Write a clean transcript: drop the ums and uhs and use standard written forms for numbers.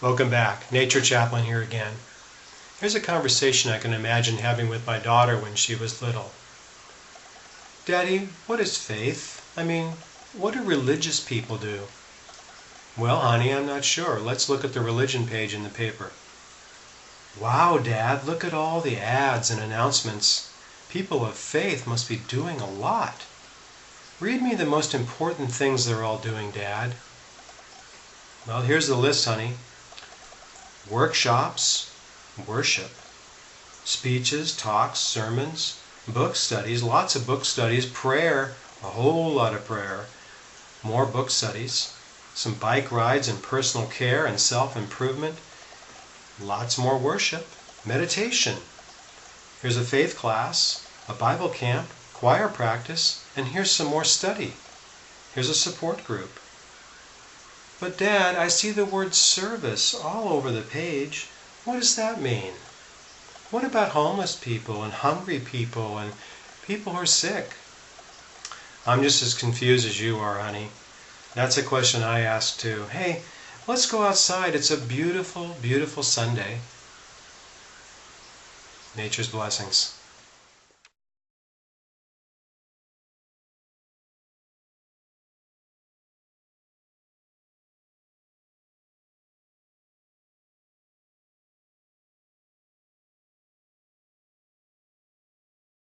Welcome back. Nature Chaplain here again. Here's a conversation I can imagine having with my daughter when she was little. Daddy, what is faith? I mean, what do religious people do? Well, honey, I'm not sure. Let's look at the religion page in the paper. Wow, Dad, look at all the ads and announcements. People of faith must be doing a lot. Read me the most important things they're all doing, Dad. Well, here's the list, honey. Workshops, worship, speeches, talks, sermons, book studies, lots of book studies, prayer, a whole lot of prayer, more book studies, some bike rides and personal care and self-improvement, lots more worship, meditation. Here's a faith class, a Bible camp, choir practice, and here's some more study. Here's a support group. But Dad, I see the word service all over the page. What does that mean? What about homeless people and hungry people and people who are sick? I'm just as confused as you are, honey. That's a question I ask too. Hey, let's go outside. It's a beautiful, beautiful Sunday. Nature's blessings.